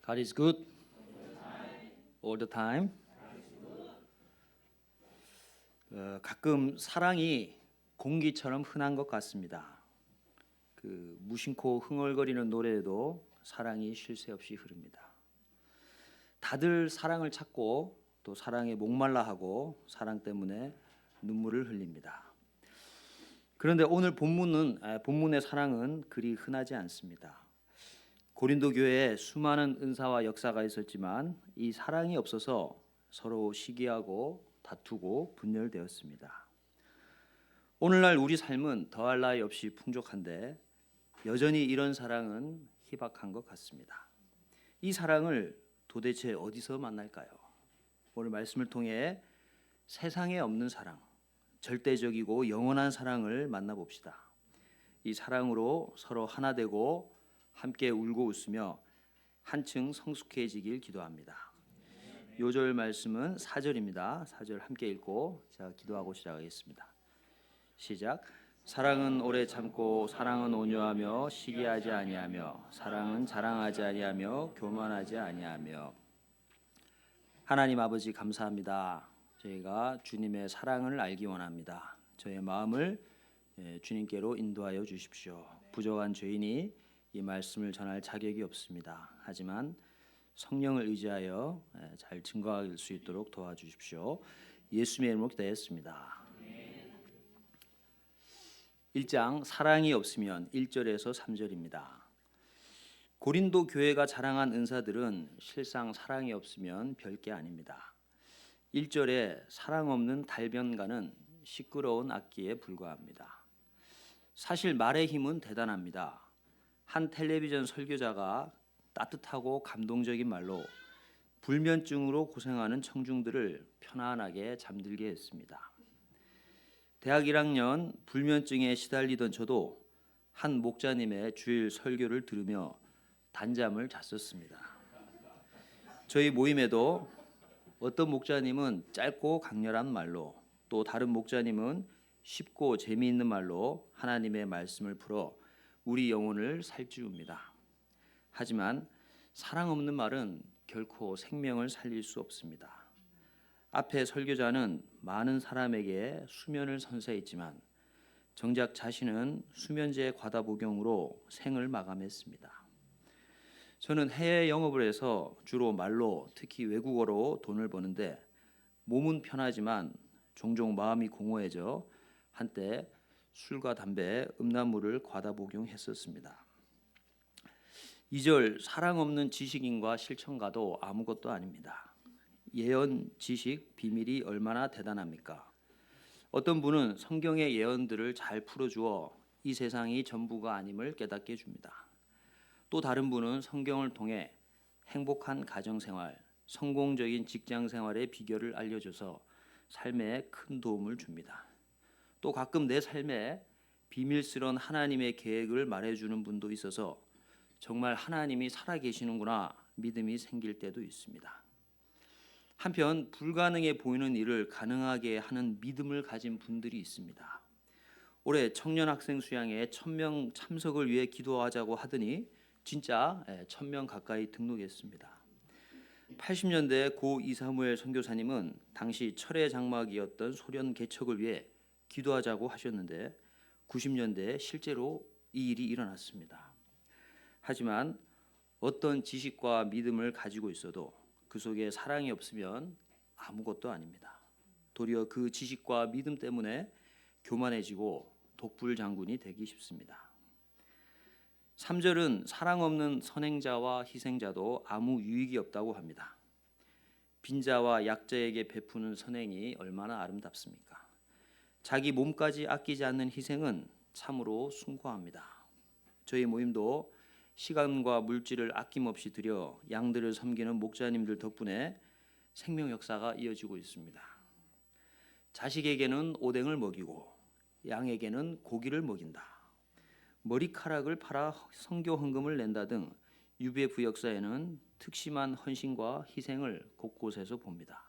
God is good all the time. 가끔 사랑이 공기처럼 흔한 것 같습니다. 그 무심코 흥얼거리는 노래에도 사랑이 쉴 새 없이 흐릅니다. 다들 사랑을 찾고 또 사랑에 목말라하고 사랑 때문에 눈물을 흘립니다. 그런데 오늘 본문의 사랑은 그리 흔하지 않습니다. 고린도 교회에 수많은 은사와 역사가 있었지만 이 사랑이 없어서 서로 시기하고 다투고 분열되었습니다. 오늘날 우리 삶은 더할 나위 없이 풍족한데 여전히 이런 사랑은 희박한 것 같습니다. 이 사랑을 도대체 어디서 만날까요? 오늘 말씀을 통해 세상에 없는 사랑, 절대적이고 영원한 사랑을 만나봅시다. 이 사랑으로 서로 하나 되고 함께 울고 웃으며 한층 성숙해지길 기도합니다. 요절 말씀은 4절입니다. 4절 함께 읽고 기도하고 시작하겠습니다. 시작. 사랑은 오래 참고 사랑은 온유하며 시기하지 아니하며 사랑은 자랑하지 아니하며 교만하지 아니하며. 하나님 아버지 감사합니다. 저희가 주님의 사랑을 알기 원합니다. 저의 마음을 주님께로 인도하여 주십시오. 부족한 죄인이 이 말씀을 전할 자격이 없습니다. 하지만 성령을 의지하여 잘 증거할 수 있도록 도와주십시오. 예수님의 이름으로 기도했습니다. 1장 사랑이 없으면 1절에서 3절입니다. 고린도 교회가 자랑한 은사들은 실상 사랑이 없으면 별게 아닙니다. 1절에 사랑 없는 달변가는 시끄러운 악기에 불과합니다. 사실 말의 힘은 대단합니다. 한 텔레비전 설교자가 따뜻하고 감동적인 말로 불면증으로 고생하는 청중들을 편안하게 잠들게 했습니다. 대학 1학년 불면증에 시달리던 저도 한 목자님의 주일 설교를 들으며 단잠을 잤었습니다. 저희 모임에도 어떤 목자님은 짧고 강렬한 말로, 또 다른 목자님은 쉽고 재미있는 말로 하나님의 말씀을 풀어 우리 영혼을 살찌웁니다. 하지만 사랑 없는 말은 결코 생명을 살릴 수 없습니다. 앞에 설교자는 많은 사람에게 수면을 선사했지만 정작 자신은 수면제 과다 복용으로 생을 마감했습니다. 저는 해외 영업을 해서 주로 말로, 특히 외국어로 돈을 버는데 몸은 편하지만 종종 마음이 공허해져 한때 술과 담배, 음란물을 과다 복용했었습니다. 2절 사랑 없는 지식인과 실천가도 아무것도 아닙니다. 예언, 지식, 비밀이 얼마나 대단합니까? 어떤 분은 성경의 예언들을 잘 풀어주어 이 세상이 전부가 아님을 깨닫게 해줍니다. 또 다른 분은 성경을 통해 행복한 가정생활, 성공적인 직장생활의 비결을 알려줘서 삶에 큰 도움을 줍니다. 또 가끔 내 삶에 비밀스러운 하나님의 계획을 말해주는 분도 있어서 정말 하나님이 살아계시는구나 믿음이 생길 때도 있습니다. 한편 불가능해 보이는 일을 가능하게 하는 믿음을 가진 분들이 있습니다. 올해 청년 학생 수양회 1000명 참석을 위해 기도하자고 하더니 진짜 1000명 가까이 등록했습니다. 80년대 고 이사무엘 선교사님은 당시 철의 장막이었던 소련 개척을 위해 기도하자고 하셨는데 90년대에 실제로 이 일이 일어났습니다. 하지만 어떤 지식과 믿음을 가지고 있어도 그 속에 사랑이 없으면 아무것도 아닙니다. 도리어 그 지식과 믿음 때문에 교만해지고 독불장군이 되기 쉽습니다. 3절은 사랑 없는 선행자와 희생자도 아무 유익이 없다고 합니다. 빈자와 약자에게 베푸는 선행이 얼마나 아름답습니까? 자기 몸까지 아끼지 않는 희생은 참으로 숭고합니다. 저희 모임도 시간과 물질을 아낌없이 들여 양들을 섬기는 목자님들 덕분에 생명 역사가 이어지고 있습니다. 자식에게는 오뎅을 먹이고 양에게는 고기를 먹인다. 머리카락을 팔아 선교 헌금을 낸다 등 UBF 역사에는 특심한 헌신과 희생을 곳곳에서 봅니다.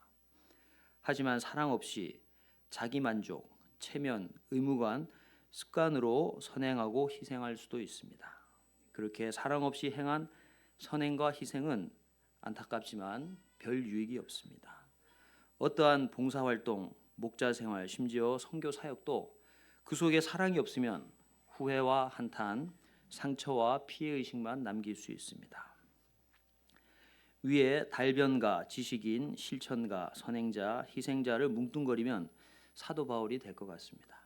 하지만 사랑 없이 자기 만족, 체면, 의무관, 습관으로 선행하고 희생할 수도 있습니다. 그렇게 사랑 없이 행한 선행과 희생은 안타깝지만 별 유익이 없습니다. 어떠한 봉사활동, 목자생활, 심지어 선교 사역도 그 속에 사랑이 없으면 후회와 한탄, 상처와 피해의식만 남길 수 있습니다. 위에 달변가, 지식인, 실천가, 선행자, 희생자를 뭉뚱거리면 사도 바울이 될 것 같습니다.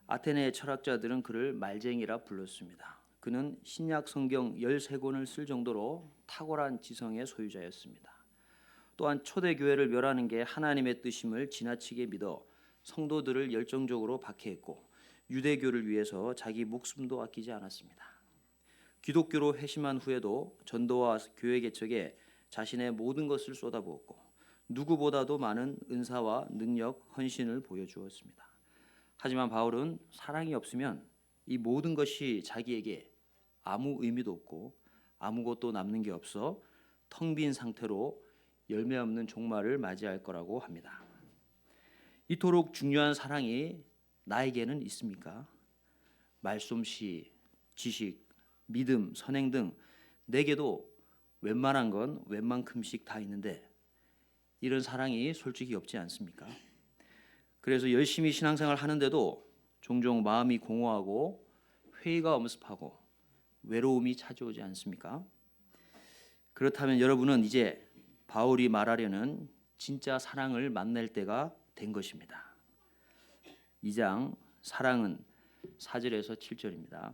아테네 철학자들은 그를 말쟁이라 불렀습니다. 그는 신약 성경 13권을 쓸 정도로 탁월한 지성의 소유자였습니다. 또한 초대교회를 멸하는 게 하나님의 뜻임을 지나치게 믿어 성도들을 열정적으로 박해했고 유대교를 위해서 자기 목숨도 아끼지 않았습니다. 기독교로 회심한 후에도 전도와 교회 개척에 자신의 모든 것을 쏟아부었고 누구보다도 많은 은사와 능력, 헌신을 보여주었습니다. 하지만 바울은 사랑이 없으면 이 모든 것이 자기에게 아무 의미도 없고 아무것도 남는 게 없어 텅 빈 상태로 열매 없는 종말을 맞이할 거라고 합니다. 이토록 중요한 사랑이 나에게는 있습니까? 말솜씨, 지식, 믿음, 선행 등 내게도 웬만한 건 웬만큼씩 다 있는데 이런 사랑이 솔직히 없지 않습니까? 그래서 열심히 신앙생활 하는데도 종종 마음이 공허하고 회의가 엄습하고 외로움이 찾아오지 않습니까? 그렇다면 여러분은 이제 바울이 말하려는 진짜 사랑을 만날 때가 된 것입니다. 2장 사랑은 4절에서 7절입니다.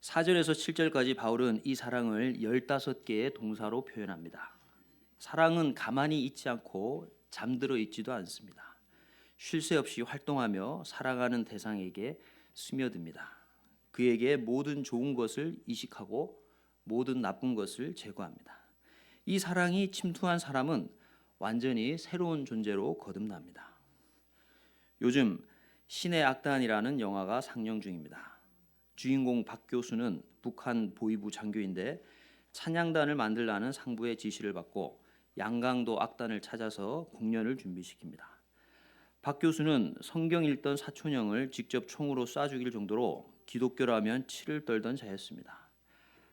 4절에서 7절까지 바울은 이 사랑을 15개의 동사로 표현합니다. 사랑은 가만히 있지 않고 잠들어 있지도 않습니다. 쉴 새 없이 활동하며 사랑하는 대상에게 스며듭니다. 그에게 모든 좋은 것을 이식하고 모든 나쁜 것을 제거합니다. 이 사랑이 침투한 사람은 완전히 새로운 존재로 거듭납니다. 요즘 신의 악단이라는 영화가 상영 중입니다. 주인공 박 교수는 북한 보위부 장교인데 찬양단을 만들라는 상부의 지시를 받고 양강도 악단을 찾아서 공연을 준비시킵니다. 박 교수는 성경 읽던 사촌형을 직접 총으로 쏴 죽일 정도로 기독교라면 치를 떨던 자였습니다.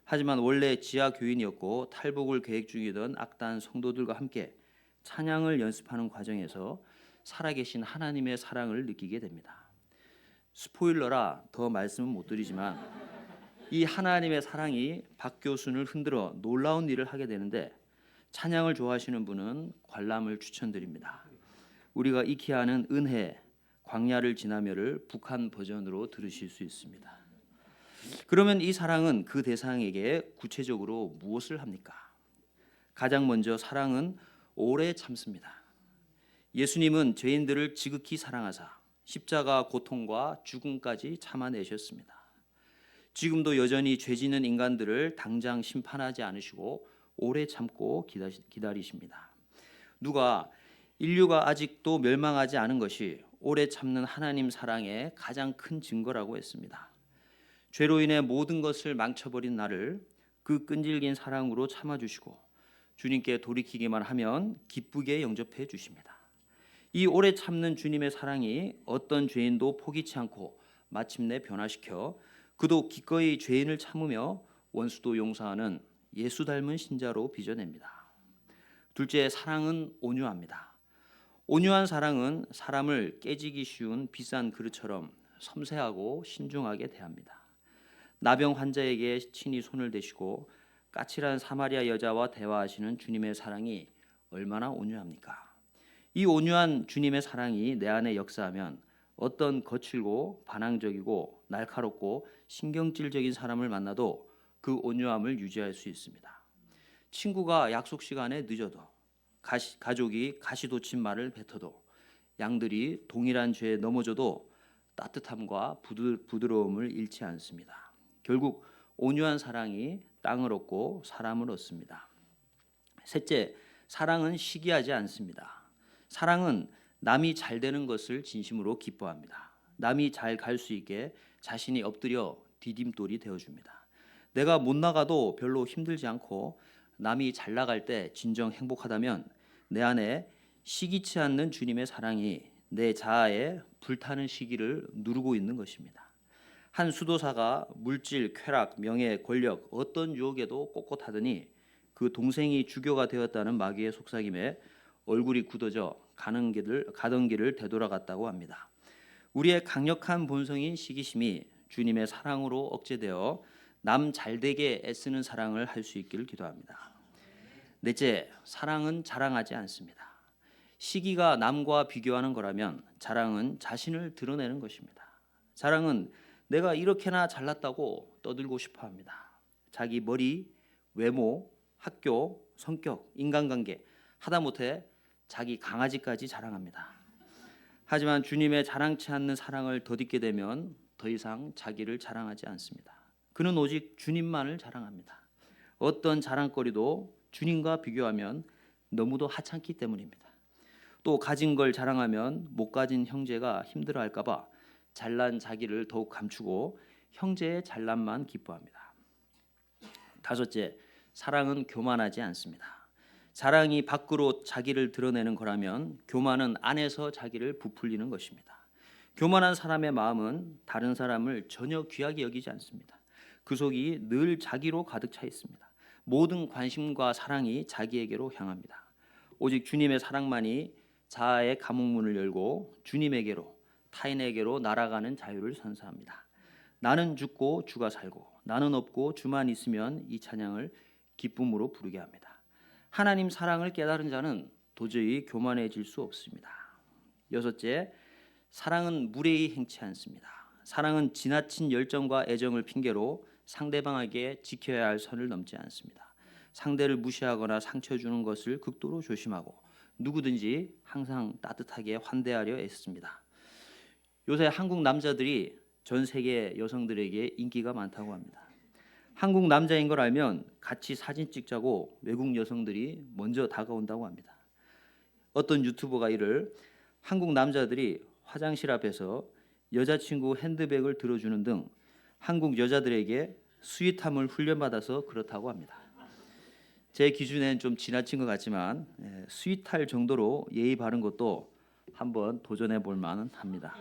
하지만 원래 지하 교인이었고 탈북을 계획 중이던 악단 성도들과 함께 찬양을 연습하는 과정에서 살아계신 하나님의 사랑을 느끼게 됩니다. 스포일러라 더 말씀은 못 드리지만 이 하나님의 사랑이 박 교수를 흔들어 놀라운 일을 하게 되는데 찬양을 좋아하시는 분은 관람을 추천드립니다. 우리가 익히 아는 은혜, 광야를 지나며를 북한 버전으로 들으실 수 있습니다. 그러면 이 사랑은 그 대상에게 구체적으로 무엇을 합니까? 가장 먼저 사랑은 오래 참습니다. 예수님은 죄인들을 지극히 사랑하사 십자가 고통과 죽음까지 참아내셨습니다. 지금도 여전히 죄 짓는 인간들을 당장 심판하지 않으시고 오래 참고 기다리십니다. 누가 인류가 아직도 멸망하지 않은 것이 오래 참는 하나님 사랑의 가장 큰 증거라고 했습니다. 죄로 인해 모든 것을 망쳐버린 나를 그 끈질긴 사랑으로 참아주시고 주님께 돌이키기만 하면 기쁘게 영접해 주십니다. 이 오래 참는 주님의 사랑이 어떤 죄인도 포기치 않고 마침내 변화시켜 그도 기꺼이 죄인을 참으며 원수도 용서하는 예수 닮은 신자로 빚어냅니다. 둘째, 사랑은 온유합니다. 온유한 사랑은 사람을 깨지기 쉬운 비싼 그릇처럼 섬세하고 신중하게 대합니다. 나병 환자에게 친히 손을 대시고 까칠한 사마리아 여자와 대화하시는 주님의 사랑이 얼마나 온유합니까? 이 온유한 주님의 사랑이 내 안에 역사하면 어떤 거칠고 반항적이고 날카롭고 신경질적인 사람을 만나도 그 온유함을 유지할 수 있습니다. 친구가 약속 시간에 늦어도 가족이 가시돋친 말을 뱉어도 양들이 동일한 죄에 넘어져도 따뜻함과 부드러움을 잃지 않습니다. 결국 온유한 사랑이 땅을 얻고 사람을 얻습니다. 셋째, 사랑은 시기하지 않습니다. 사랑은 남이 잘 되는 것을 진심으로 기뻐합니다. 남이 잘 갈 수 있게 자신이 엎드려 디딤돌이 되어줍니다. 내가 못 나가도 별로 힘들지 않고 남이 잘 나갈 때 진정 행복하다면 내 안에 시기치 않는 주님의 사랑이 내 자아에 불타는 시기를 누르고 있는 것입니다. 한 수도사가 물질, 쾌락, 명예, 권력 어떤 유혹에도 꼿꼿하더니 그 동생이 주교가 되었다는 마귀의 속삭임에 얼굴이 굳어져 가던 길을 되돌아갔다고 합니다. 우리의 강력한 본성인 시기심이 주님의 사랑으로 억제되어 남 잘되게 애쓰는 사랑을 할 수 있기를 기도합니다. 넷째, 사랑은 자랑하지 않습니다. 시기가 남과 비교하는 거라면 자랑은 자신을 드러내는 것입니다. 자랑은 내가 이렇게나 잘났다고 떠들고 싶어 합니다. 자기 머리, 외모, 학교, 성격, 인간관계, 하다못해 자기 강아지까지 자랑합니다. 하지만 주님의 자랑치 않는 사랑을 덧입게 되면 더 이상 자기를 자랑하지 않습니다. 그는 오직 주님만을 자랑합니다. 어떤 자랑거리도 주님과 비교하면 너무도 하찮기 때문입니다. 또 가진 걸 자랑하면 못 가진 형제가 힘들어할까 봐 잘난 자기를 더욱 감추고 형제의 잘난만 기뻐합니다. 다섯째, 사랑은 교만하지 않습니다. 자랑이 밖으로 자기를 드러내는 거라면 교만은 안에서 자기를 부풀리는 것입니다. 교만한 사람의 마음은 다른 사람을 전혀 귀하게 여기지 않습니다. 그 속이 늘 자기로 가득 차 있습니다. 모든 관심과 사랑이 자기에게로 향합니다. 오직 주님의 사랑만이 자아의 감옥문을 열고 주님에게로, 타인에게로 날아가는 자유를 선사합니다. 나는 죽고 주가 살고 나는 없고 주만 있으면 이 찬양을 기쁨으로 부르게 합니다. 하나님 사랑을 깨달은 자는 도저히 교만해질 수 없습니다. 여섯째, 사랑은 무례히 행치 않습니다. 사랑은 지나친 열정과 애정을 핑계로 상대방에게 지켜야 할 선을 넘지 않습니다. 상대를 무시하거나 상처 주는 것을 극도로 조심하고 누구든지 항상 따뜻하게 환대하려 애씁니다. 요새 한국 남자들이 전 세계 여성들에게 인기가 많다고 합니다. 한국 남자인 걸 알면 같이 사진 찍자고 외국 여성들이 먼저 다가온다고 합니다. 어떤 유튜버가 이를 한국 남자들이 화장실 앞에서 여자친구 핸드백을 들어주는 등 한국 여자들에게 스윗함을 훈련받아서 그렇다고 합니다. 제 기준에는 좀 지나친 것 같지만 스윗할 정도로 예의 바른 것도 한번 도전해 볼 만은 합니다.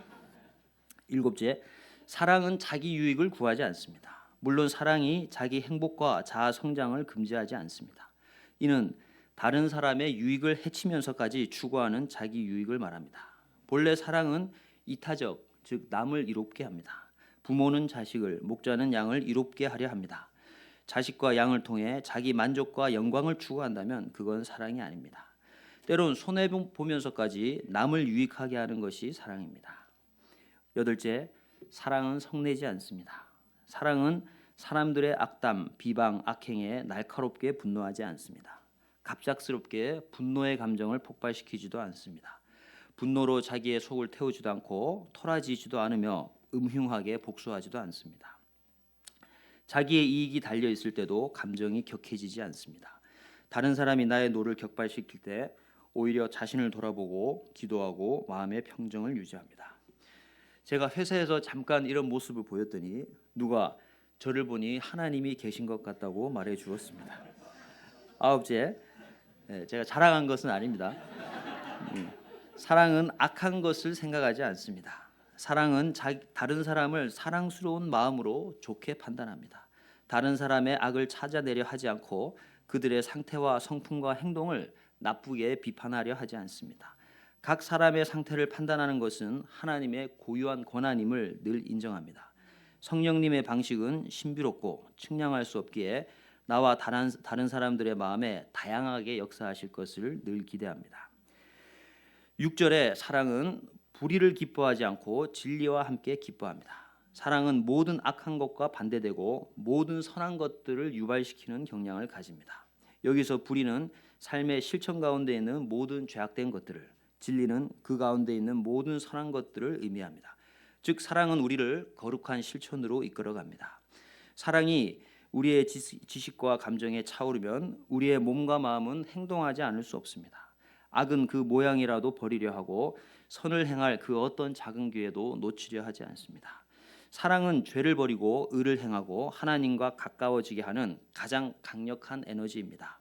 일곱째, 사랑은 자기 유익을 구하지 않습니다. 물론 사랑이 자기 행복과 자아 성장을 금지하지 않습니다. 이는 다른 사람의 유익을 해치면서까지 추구하는 자기 유익을 말합니다. 본래 사랑은 이타적, 즉 남을 이롭게 합니다. 부모는 자식을, 목자는 양을 이롭게 하려 합니다. 자식과 양을 통해 자기 만족과 영광을 추구한다면 그건 사랑이 아닙니다. 때론 손해보면서까지 남을 유익하게 하는 것이 사랑입니다. 여덟째, 사랑은 성내지 않습니다. 사랑은 사람들의 악담, 비방, 악행에 날카롭게 분노하지 않습니다. 갑작스럽게 분노의 감정을 폭발시키지도 않습니다. 분노로 자기의 속을 태우지도 않고 토라지지도 않으며 음흉하게 복수하지도 않습니다. 자기의 이익이 달려 있을 때도 감정이 격해지지 않습니다. 다른 사람이 나의 노를 격발시킬 때 오히려 자신을 돌아보고 기도하고 마음의 평정을 유지합니다. 제가 회사에서 잠깐 이런 모습을 보였더니 누가 저를 보니 하나님이 계신 것 같다고 말해 주었습니다. 아홉째, 제가 자랑한 것은 아닙니다. 사랑은 악한 것을 생각하지 않습니다. 사랑은 다른 사람을 사랑스러운 마음으로 좋게 판단합니다. 다른 사람의 악을 찾아내려 하지 않고 그들의 상태와 성품과 행동을 나쁘게 비판하려 하지 않습니다. 각 사람의 상태를 판단하는 것은 하나님의 고유한 권한임을 늘 인정합니다. 성령님의 방식은 신비롭고 측량할 수 없기에 나와 다른 사람들의 마음에 다양하게 역사하실 것을 늘 기대합니다. 6절에 사랑은 불의를 기뻐하지 않고 진리와 함께 기뻐합니다. 사랑은 모든 악한 것과 반대되고 모든 선한 것들을 유발시키는 경향을 가집니다. 여기서 불의는 삶의 실천 가운데 있는 모든 죄악된 것들을, 진리는 그 가운데 있는 모든 선한 것들을 의미합니다. 즉 사랑은 우리를 거룩한 실천으로 이끌어갑니다. 사랑이 우리의 지식과 감정에 차오르면 우리의 몸과 마음은 행동하지 않을 수 없습니다. 악은 그 모양이라도 버리려 하고 선을 행할 그 어떤 작은 기회도 놓치려 하지 않습니다. 사랑은 죄를 버리고 의를 행하고 하나님과 가까워지게 하는 가장 강력한 에너지입니다.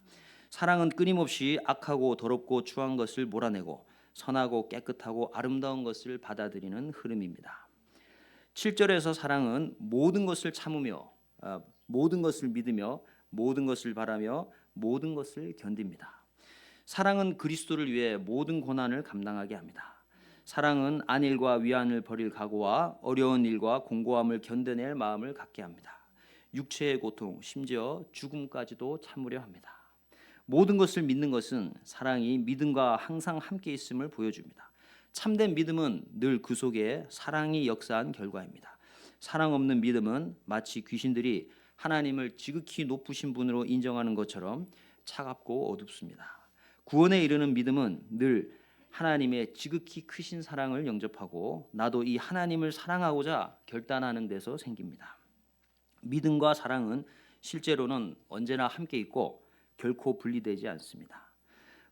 사랑은 끊임없이 악하고 더럽고 추한 것을 몰아내고 선하고 깨끗하고 아름다운 것을 받아들이는 흐름입니다. 7절에서 사랑은 모든 것을 참으며 모든 것을 믿으며 모든 것을 바라며 모든 것을 견딥니다. 사랑은 그리스도를 위해 모든 고난을 감당하게 합니다. 사랑은 안일과 위안을 버릴 각오와 어려운 일과 공고함을 견뎌낼 마음을 갖게 합니다. 육체의 고통, 심지어 죽음까지도 참으려 합니다. 모든 것을 믿는 것은 사랑이 믿음과 항상 함께 있음을 보여줍니다. 참된 믿음은 늘 그 속에 사랑이 역사한 결과입니다. 사랑 없는 믿음은 마치 귀신들이 하나님을 지극히 높으신 분으로 인정하는 것처럼 차갑고 어둡습니다. 구원에 이르는 믿음은 늘 하나님의 지극히 크신 사랑을 영접하고 나도 이 하나님을 사랑하고자 결단하는 데서 생깁니다. 믿음과 사랑은 실제로는 언제나 함께 있고 결코 분리되지 않습니다.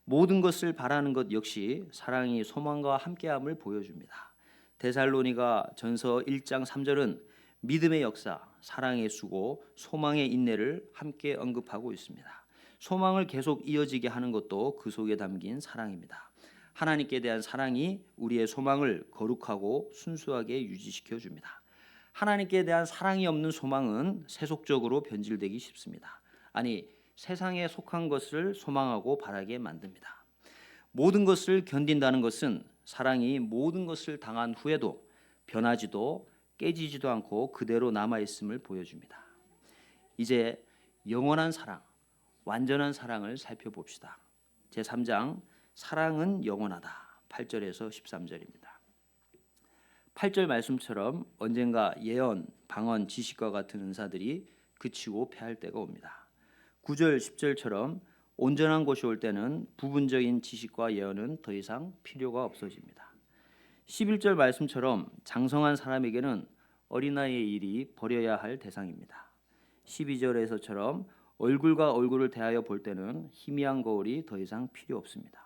모든 것을 바라는 것 역시 사랑이 소망과 함께함을 보여줍니다. 데살로니가 전서 1장 3절은 믿음의 역사, 사랑의 수고, 소망의 인내를 함께 언급하고 있습니다. 소망을 계속 이어지게 하는 것도 그 속에 담긴 사랑입니다. 하나님께 대한 사랑이 우리의 소망을 거룩하고 순수하게 유지시켜 줍니다. 하나님께 대한 사랑이 없는 소망은 세속적으로 변질되기 쉽습니다. 아니, 세상에 속한 것을 소망하고 바라게 만듭니다. 모든 것을 견딘다는 것은 사랑이 모든 것을 당한 후에도 변하지도 깨지지도 않고 그대로 남아있음을 보여줍니다. 이제 영원한 사랑, 완전한 사랑을 살펴봅시다. 제3장 사랑은 영원하다. 8절에서 13절입니다. 8절 말씀처럼 언젠가 예언, 방언, 지식과 같은 은사들이 그치고 패할 때가 옵니다. 9절, 10절처럼 온전한 것이 올 때는 부분적인 지식과 예언은 더 이상 필요가 없어집니다. 11절 말씀처럼 장성한 사람에게는 어린아이의 일이 버려야 할 대상입니다. 12절에서처럼 얼굴과 얼굴을 대하여 볼 때는 희미한 거울이 더 이상 필요 없습니다.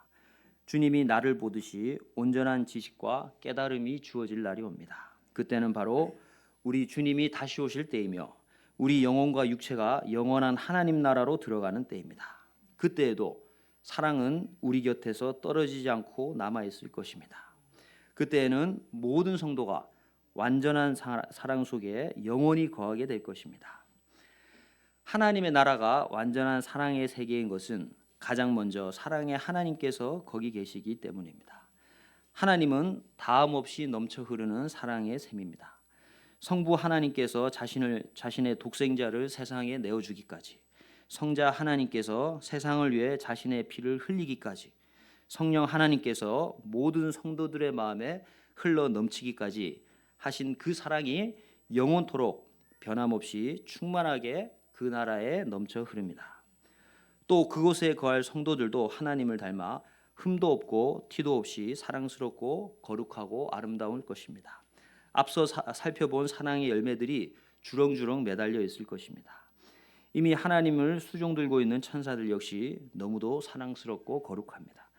주님이 나를 보듯이 온전한 지식과 깨달음이 주어질 날이 옵니다. 그때는 바로 우리 주님이 다시 오실 때이며 우리 영혼과 육체가 영원한 하나님 나라로 들어가는 때입니다. 그때에도 사랑은 우리 곁에서 떨어지지 않고 남아있을 것입니다. 그때에는 모든 성도가 완전한 사랑 속에 영원히 거하게 될 것입니다. 하나님의 나라가 완전한 사랑의 세계인 것은 가장 먼저 사랑의 하나님께서 거기 계시기 때문입니다. 하나님은 다음 없이 넘쳐 흐르는 사랑의 셈입니다. 성부 하나님께서 자신의 독생자를 세상에 내어주기까지, 성자 하나님께서 세상을 위해 자신의 피를 흘리기까지, 성령 하나님께서 모든 성도들의 마음에 흘러 넘치기까지 하신 그 사랑이 영원토록 변함없이 충만하게 그 나라에 넘쳐 흐릅니다. 또 그곳에 거할 성도들도 하나님을 닮아 흠도 없고 티도 없이 사랑스럽고 거룩하고 아름다울 것입니다. 앞서 살펴본 사랑의 열매들이 주렁주렁 매달려 있을 것입니다. 이미 하나님을 수종 들고 있는 천사들 역시 너무도 사랑스럽고 거룩합니다.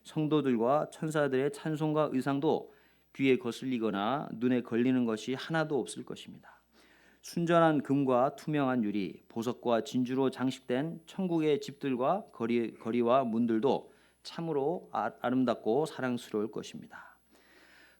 성도들과 천사들의 찬송과 의상도 귀에 거슬리거나 눈에 걸리는 것이 하나도 없을 것입니다. 순전한 금과 투명한 유리, 보석과 진주로 장식된 천국의 집들과 거리와 문들도 참으로 아름답고 사랑스러울 것입니다.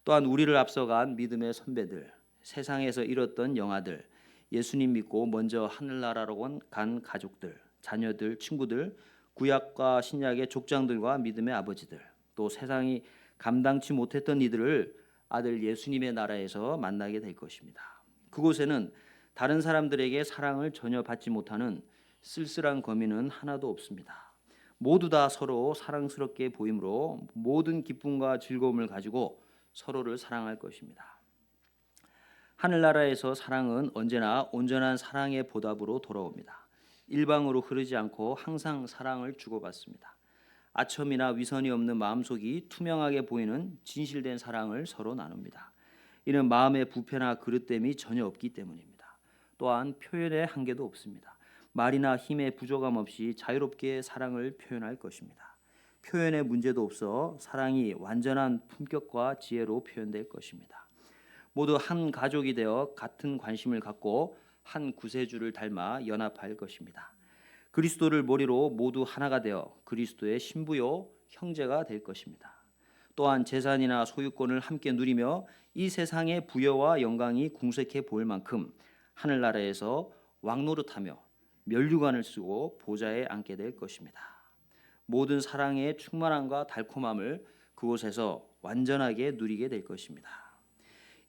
또한 우리를 앞서간 믿음의 선배들, 세상에서 잃었던 영아들, 예수님 믿고 먼저 하늘나라로 간 가족들, 자녀들, 친구들, 구약과 신약의 족장들과 믿음의 아버지들, 또 세상이 감당치 못했던 이들을 아들 예수님의 나라에서 만나게 될 것입니다. 그곳에는 다른 사람들에게 사랑을 전혀 받지 못하는 쓸쓸한 거민은 하나도 없습니다. 모두 다 서로 사랑스럽게 보이므로 모든 기쁨과 즐거움을 가지고 서로를 사랑할 것입니다. 하늘나라에서 사랑은 언제나 온전한 사랑의 보답으로 돌아옵니다. 일방으로 흐르지 않고 항상 사랑을 주고받습니다. 아첨이나 위선이 없는 마음속이 투명하게 보이는 진실된 사랑을 서로 나눕니다. 이는 마음의 부패나 그릇됨이 전혀 없기 때문입니다. 또한 표현의 한계도 없습니다. 말이나 힘의 부족함 없이 자유롭게 사랑을 표현할 것입니다. 표현의 문제도 없어 사랑이 완전한 품격과 지혜로 표현될 것입니다. 모두 한 가족이 되어 같은 관심을 갖고 한 구세주를 닮아 연합할 것입니다. 그리스도를 머리로 모두 하나가 되어 그리스도의 신부요 형제가 될 것입니다. 또한 재산이나 소유권을 함께 누리며 이 세상의 부여와 영광이 궁색해 보일 만큼 하늘나라에서 왕노릇하며 면류관을 쓰고 보좌에 앉게 될 것입니다. 모든 사랑의 충만함과 달콤함을 그곳에서 완전하게 누리게 될 것입니다.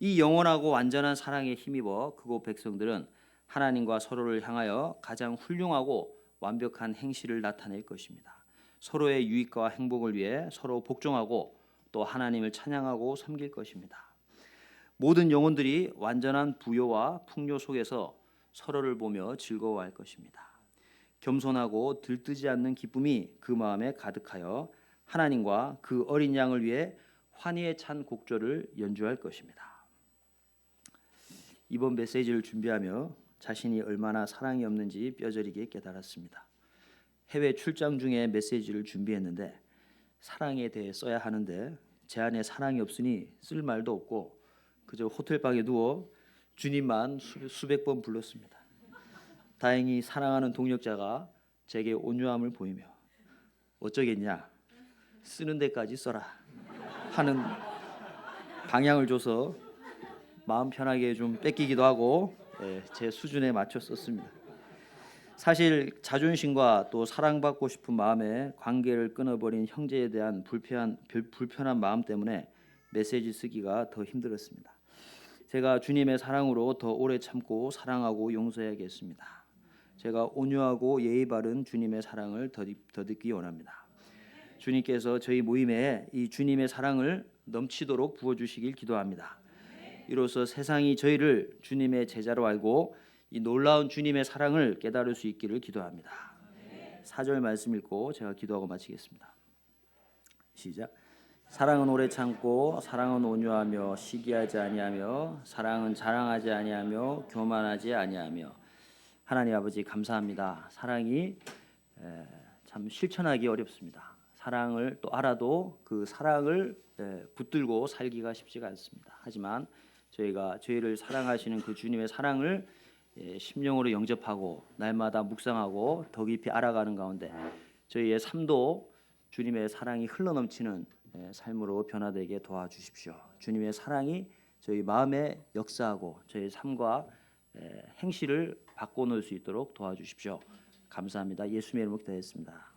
이 영원하고 완전한 사랑에 힘입어 그곳 백성들은 하나님과 서로를 향하여 가장 훌륭하고 완벽한 행실을 나타낼 것입니다. 서로의 유익과 행복을 위해 서로 복종하고 또 하나님을 찬양하고 섬길 것입니다. 모든 영혼들이 완전한 부요와 풍요 속에서 서로를 보며 즐거워할 것입니다. 겸손하고 들뜨지 않는 기쁨이 그 마음에 가득하여 하나님과 그 어린 양을 위해 환희에 찬 곡조를 연주할 것입니다. 이번 메시지를 준비하며 자신이 얼마나 사랑이 없는지 뼈저리게 깨달았습니다. 해외 출장 중에 메시지를 준비했는데 사랑에 대해 써야 하는데 제 안에 사랑이 없으니 쓸 말도 없고 그저 호텔방에 누워 주님만 수백 번 불렀습니다. 다행히 사랑하는 동역자가 제게 온유함을 보이며 어쩌겠냐 쓰는 데까지 써라 하는 방향을 줘서 마음 편하게 좀 뺏기기도 하고 제 수준에 맞춰 썼습니다. 사실 자존심과 또 사랑받고 싶은 마음에 관계를 끊어버린 형제에 대한 불편한 마음 때문에 메시지 쓰기가 더 힘들었습니다. 제가 주님의 사랑으로 더 오래 참고 사랑하고 용서해야겠습니다. 제가 온유하고 예의 바른 주님의 사랑을 더 듣기 원합니다. 주님께서 저희 모임에 이 주님의 사랑을 넘치도록 부어주시길 기도합니다. 이로써 세상이 저희를 주님의 제자로 알고 이 놀라운 주님의 사랑을 깨달을 수 있기를 기도합니다. 4절 말씀 읽고 제가 기도하고 마치겠습니다. 시작. 사랑은 오래 참고 사랑은 온유하며 시기하지 아니하며 사랑은 자랑하지 아니하며 교만하지 아니하며. 하나님 아버지 감사합니다. 사랑이 참 실천하기 어렵습니다. 사랑을 또 알아도 그 사랑을 붙들고 살기가 쉽지가 않습니다. 하지만 저희가 저희를 사랑하시는 그 주님의 사랑을 심령으로 영접하고 날마다 묵상하고 더 깊이 알아가는 가운데 저희의 삶도 주님의 사랑이 흘러넘치는 삶으로 변화되게 도와주십시오. 주님의 사랑이 저희 마음에 역사하고 저희 삶과 행실을 바꿔놓을 수 있도록 도와주십시오. 감사합니다. 예수님의 이름으로 기도했습니다.